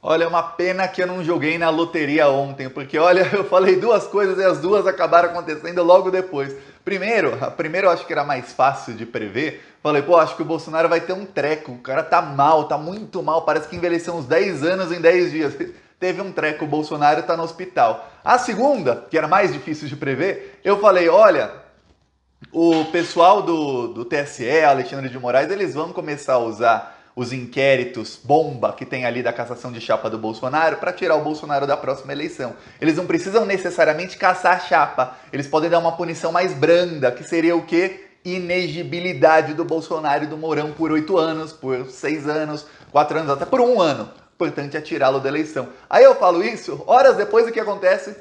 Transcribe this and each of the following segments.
Olha, é uma pena que eu não joguei na loteria ontem, porque olha, eu falei duas coisas e as duas acabaram acontecendo logo depois. Primeiro eu acho que era mais fácil de prever. Falei, pô, acho que o Bolsonaro vai ter um treco. O cara tá mal, tá muito mal. Parece que envelheceu uns 10 anos em 10 dias. Teve um treco, o Bolsonaro tá no hospital. A segunda, que era mais difícil de prever, eu falei, olha, o pessoal do TSE, Alexandre de Moraes, eles vão começar a usar os inquéritos bomba que tem ali da cassação de chapa do Bolsonaro para tirar o Bolsonaro da próxima eleição. Eles não precisam necessariamente caçar a chapa, eles podem dar uma punição mais branda, que seria o quê? Inegibilidade do Bolsonaro e do Mourão por 8 anos, por 6 anos, 4 anos, até por 1 ano. Importante é tirá-lo da eleição. Aí eu falo isso, horas depois o que acontece?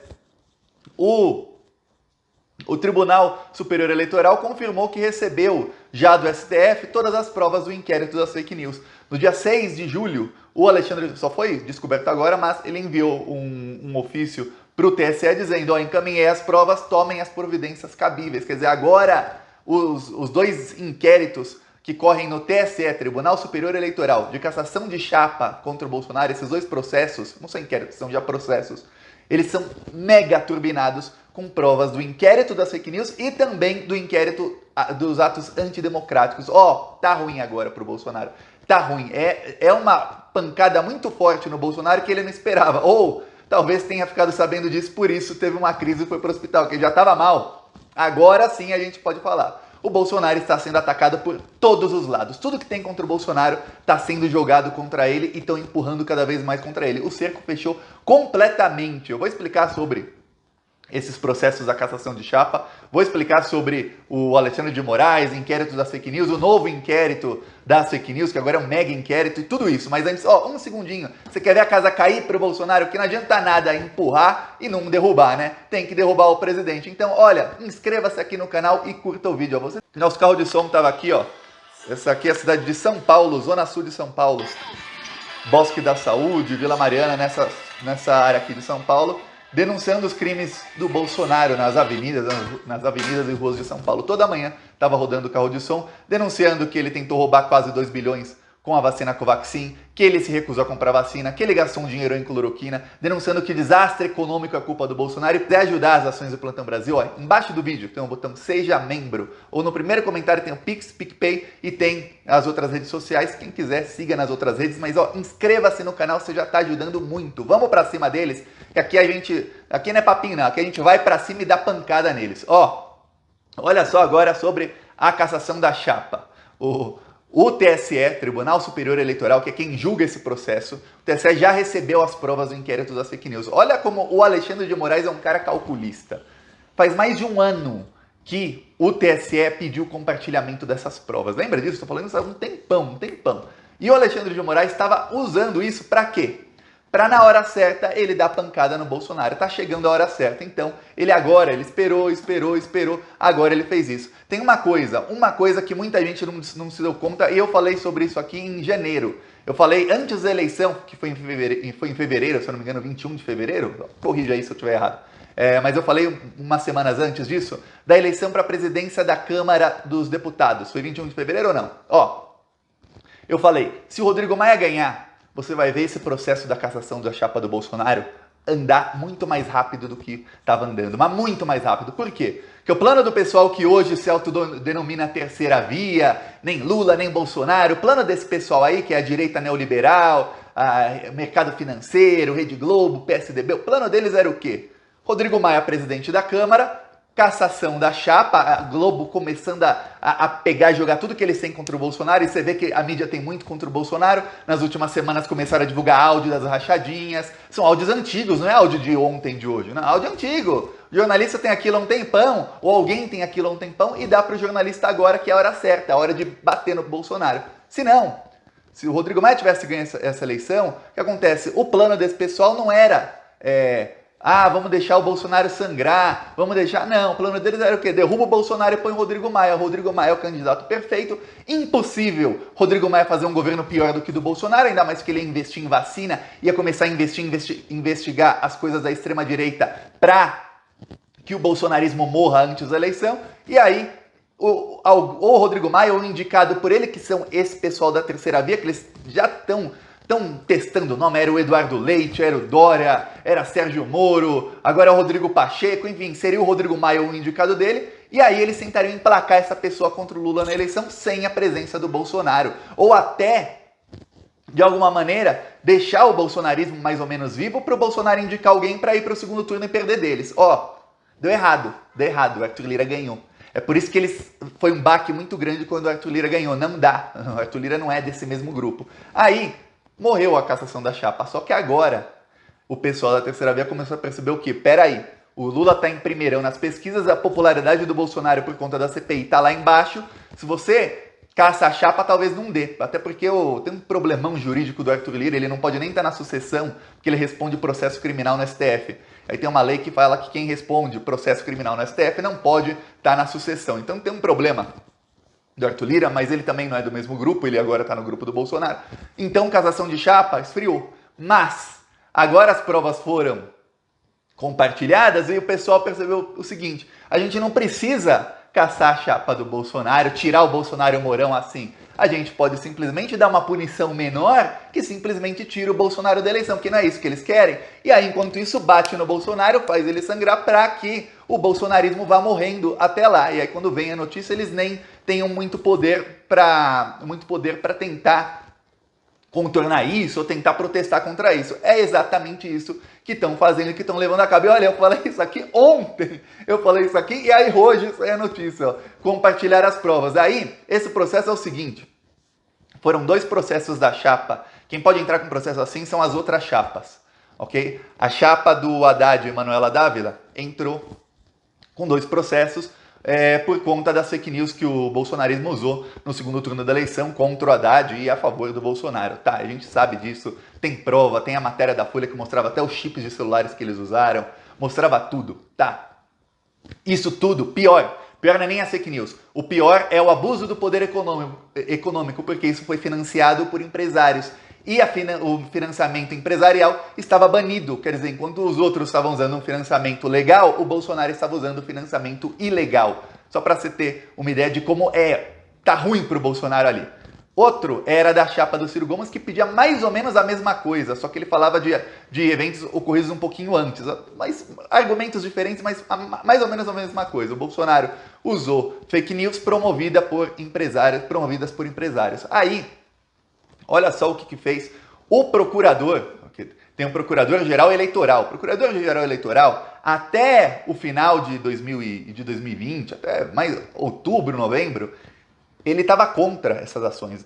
O Tribunal Superior Eleitoral confirmou que recebeu já do STF todas as provas do inquérito das fake news. No dia 6 de julho, o Alexandre, só foi descoberto agora, mas ele enviou um ofício para o TSE dizendo, ó, encaminhei as provas, tomem as providências cabíveis. Quer dizer, agora os dois inquéritos que correm no TSE, Tribunal Superior Eleitoral, de cassação de chapa contra o Bolsonaro, esses dois processos, não são inquéritos, são já processos, eles são mega turbinados com provas do inquérito das fake news e também do inquérito dos atos antidemocráticos. Ó, tá ruim agora pro Bolsonaro. Tá ruim. É uma pancada muito forte no Bolsonaro que ele não esperava. Ou talvez tenha ficado sabendo disso, por isso teve uma crise e foi pro hospital, que ele já tava mal. Agora sim a gente pode falar. O Bolsonaro está sendo atacado por todos os lados. Tudo que tem contra o Bolsonaro está sendo jogado contra ele e estão empurrando cada vez mais contra ele. O cerco fechou completamente. Eu vou explicar sobre esses processos da cassação de chapa, vou explicar sobre o Alexandre de Moraes, inquérito das fake news, o novo inquérito das fake news, que agora é um mega inquérito e tudo isso. Mas antes, ó, um segundinho. Você quer ver a casa cair pro Bolsonaro? Que não adianta nada empurrar e não derrubar, né? Tem que derrubar o presidente. Então, olha, inscreva-se aqui no canal e curta o vídeo. Ó, você... Nosso carro de som tava aqui, ó. Essa aqui é a cidade de São Paulo, zona sul de São Paulo. Bosque da Saúde, Vila Mariana, nessa área aqui de São Paulo, denunciando os crimes do Bolsonaro nas avenidas e ruas de São Paulo. Toda manhã estava rodando o carro de som, denunciando que ele tentou roubar quase 2 bilhões com a vacina Covaxin, que ele se recusou a comprar vacina, que ele gastou um dinheiro em cloroquina, denunciando que desastre econômico é culpa do Bolsonaro. E para ajudar as ações do Plantão Brasil, ó, embaixo do vídeo tem o botão Seja Membro, ou no primeiro comentário tem o Pix, PicPay e tem as outras redes sociais. Quem quiser, siga nas outras redes, mas ó, inscreva-se no canal, você já está ajudando muito. Vamos para cima deles, que aqui não é papinho não, aqui a gente vai para cima e dá pancada neles. Ó, olha só agora sobre a cassação da chapa. O TSE, Tribunal Superior Eleitoral, que é quem julga esse processo, o TSE já recebeu as provas do inquérito das fake news. Olha como o Alexandre de Moraes é um cara calculista. Faz mais de um ano que o TSE pediu o compartilhamento dessas provas. Lembra disso? Estou falando isso há um tempão. E o Alexandre de Moraes estava usando isso para quê? Para na hora certa ele dar pancada no Bolsonaro. Tá chegando a hora certa, então ele esperou, agora ele fez isso. Tem uma coisa que muita gente não se deu conta, e eu falei sobre isso aqui em janeiro. Eu falei antes da eleição, que foi em fevereiro, se eu não me engano, 21 de fevereiro, corrija aí se eu estiver errado. Mas eu falei umas semanas antes disso, da eleição para a presidência da Câmara dos Deputados. Foi 21 de fevereiro ou não? Ó, eu falei, se o Rodrigo Maia ganhar, você vai ver esse processo da cassação da chapa do Bolsonaro andar muito mais rápido do que estava andando, mas muito mais rápido. Por quê? Porque o plano do pessoal que hoje se autodenomina terceira via, nem Lula, nem Bolsonaro, o plano desse pessoal aí, que é a direita neoliberal, mercado financeiro, Rede Globo, PSDB, o plano deles era o quê? Rodrigo Maia, presidente da Câmara, cassação da chapa, a Globo começando a pegar e jogar tudo que eles têm contra o Bolsonaro, e você vê que a mídia tem muito contra o Bolsonaro. Nas últimas semanas começaram a divulgar áudio das rachadinhas, são áudios antigos, não é áudio de ontem, de hoje, não, áudio antigo. O jornalista tem aquilo há um tempão, ou alguém tem aquilo há um tempão, e dá para o jornalista agora que é a hora certa, a hora de bater no Bolsonaro. Se não, se o Rodrigo Maia tivesse ganho essa eleição, o que acontece? O plano desse pessoal não era... vamos deixar o Bolsonaro sangrar, vamos deixar... Não, o plano deles era o quê? Derruba o Bolsonaro e põe o Rodrigo Maia. O Rodrigo Maia é o candidato perfeito. Impossível Rodrigo Maia fazer um governo pior do que do Bolsonaro, ainda mais que ele ia investir em vacina, ia começar a investigar as coisas da extrema-direita para que o bolsonarismo morra antes da eleição. E aí, o Rodrigo Maia, ou indicado por ele, que são esse pessoal da terceira via, que eles já estão estão testando o nome, era o Eduardo Leite, era o Dória, era Sérgio Moro, agora é o Rodrigo Pacheco, enfim, seria o Rodrigo Maia o indicado dele, e aí eles tentariam emplacar essa pessoa contra o Lula na eleição sem a presença do Bolsonaro, ou até, de alguma maneira, deixar o bolsonarismo mais ou menos vivo para o Bolsonaro indicar alguém para ir para o segundo turno e perder deles. Ó, deu errado, o Arthur Lira ganhou. É por isso que foi um baque muito grande quando o Arthur Lira ganhou, não dá, o Arthur Lira não é desse mesmo grupo. Aí, morreu a cassação da chapa, só que agora o pessoal da terceira via começou a perceber o quê? Peraí, o Lula tá em primeirão nas pesquisas, a popularidade do Bolsonaro por conta da CPI tá lá embaixo, se você caça a chapa talvez não dê, até porque tem um problemão jurídico do Arthur Lira, ele não pode nem estar na sucessão, porque ele responde processo criminal no STF. Aí tem uma lei que fala que quem responde processo criminal no STF não pode estar na sucessão, então tem um problema do Arthur Lira, mas ele também não é do mesmo grupo, ele agora está no grupo do Bolsonaro. Então, cassação de chapa esfriou. Mas, agora as provas foram compartilhadas e o pessoal percebeu o seguinte, a gente não precisa caçar a chapa do Bolsonaro, tirar o Bolsonaro e o Mourão assim. A gente pode simplesmente dar uma punição menor que simplesmente tira o Bolsonaro da eleição, que não é isso que eles querem. E aí, enquanto isso, bate no Bolsonaro, faz ele sangrar para que o bolsonarismo vá morrendo até lá. E aí, quando vem a notícia, eles nem tenham muito poder para tentar contornar isso ou tentar protestar contra isso. É exatamente isso que estão fazendo e que estão levando a cabo. E olha, eu falei isso aqui ontem, e aí hoje isso é a notícia, ó, compartilhar as provas. Aí, esse processo é o seguinte, foram 2 processos da chapa, quem pode entrar com processo assim são as outras chapas, ok? A chapa do Haddad e Manuela Dávila entrou com 2 processos, por conta das fake news que o bolsonarismo usou no segundo turno da eleição contra o Haddad e a favor do Bolsonaro. Tá, a gente sabe disso, tem prova, tem a matéria da Folha que mostrava até os chips de celulares que eles usaram, mostrava tudo, tá. Isso tudo, pior não é nem as fake news, o pior é o abuso do poder econômico, porque isso foi financiado por empresários. E o financiamento empresarial estava banido, quer dizer, enquanto os outros estavam usando um financiamento legal, o Bolsonaro estava usando financiamento ilegal. Só para você ter uma ideia de como tá ruim para o Bolsonaro ali. Outro era da chapa do Ciro Gomes, que pedia mais ou menos a mesma coisa, só que ele falava de eventos ocorridos um pouquinho antes, mas argumentos diferentes, mas mais ou menos a mesma coisa. O Bolsonaro usou fake news promovidas por empresários. Aí, olha só o que fez o procurador, tem um procurador-geral eleitoral. O procurador-geral eleitoral, até o final de 2020, até mais outubro, novembro, ele estava contra essas ações.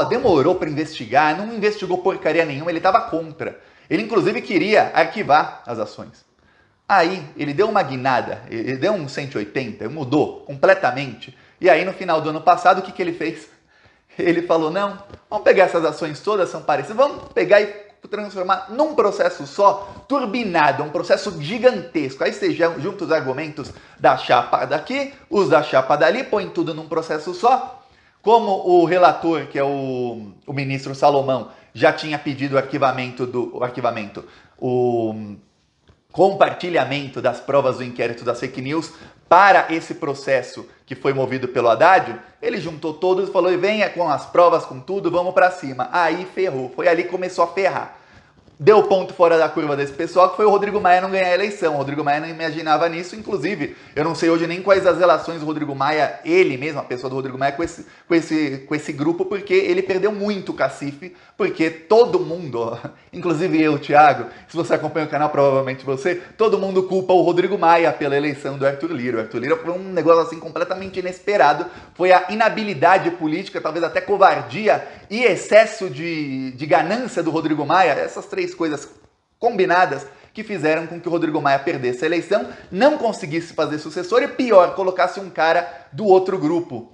Demorou para investigar, não investigou porcaria nenhuma, ele estava contra. Ele, inclusive, queria arquivar as ações. Aí, ele deu uma guinada, ele deu um 180, mudou completamente. E aí, no final do ano passado, o que ele fez? Ele falou, não, vamos pegar essas ações todas, são parecidas, vamos pegar e transformar num processo só, turbinado, um processo gigantesco. Aí você junta os argumentos da chapa daqui, os da chapa dali, põe tudo num processo só. Como o relator, que é o ministro Salomão, já tinha pedido o compartilhamento das provas do inquérito das fake news para esse processo que foi movido pelo Haddad, ele juntou todos e falou, e venha com as provas, com tudo, vamos para cima. Aí ferrou, foi ali que começou a ferrar. Deu ponto fora da curva desse pessoal, que foi o Rodrigo Maia não ganhar a eleição. O Rodrigo Maia não imaginava nisso, inclusive, eu não sei hoje nem quais as relações do Rodrigo Maia, ele mesmo, a pessoa do Rodrigo Maia, com esse grupo, porque ele perdeu muito o cacife, porque todo mundo, inclusive eu, Thiago, se você acompanha o canal, provavelmente você, todo mundo culpa o Rodrigo Maia pela eleição do Arthur Lira. O Arthur Lira foi um negócio assim completamente inesperado, foi a inabilidade política, talvez até covardia e excesso de ganância do Rodrigo Maia, essas 3 coisas combinadas que fizeram com que o Rodrigo Maia perdesse a eleição, não conseguisse fazer sucessor e pior, colocasse um cara do outro grupo,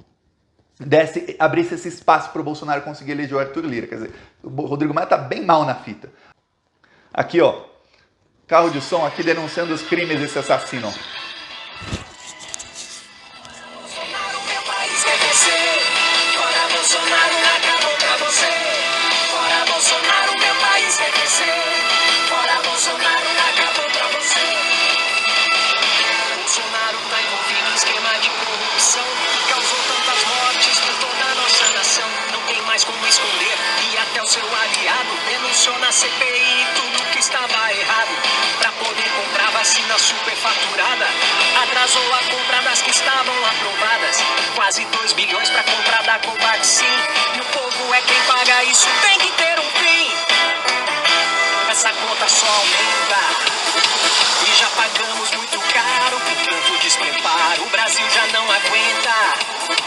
abrisse esse espaço para o Bolsonaro conseguir eleger o Arthur Lira. Quer dizer, o Rodrigo Maia tá bem mal na fita. Aqui, ó, carro de som aqui denunciando os crimes desse assassino. Como esconder e até os seu aliado denunciou na CPI tudo que estava errado. Pra poder comprar vacina superfaturada, atrasou a compra das que estavam aprovadas. Quase 2 bilhões pra comprar da Covaxin. E o povo é quem paga isso, tem que ter um fim. Essa conta só aumenta e já pagamos muito caro por tanto despreparo. O Brasil já não aguenta.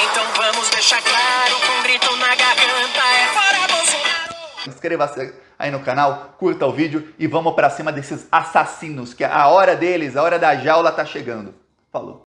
Então vamos deixar claro com um grito na garganta: é fora Bolsonaro! Inscreva-se aí no canal, curta o vídeo e vamos pra cima desses assassinos, que a hora deles, a hora da jaula tá chegando. Falou.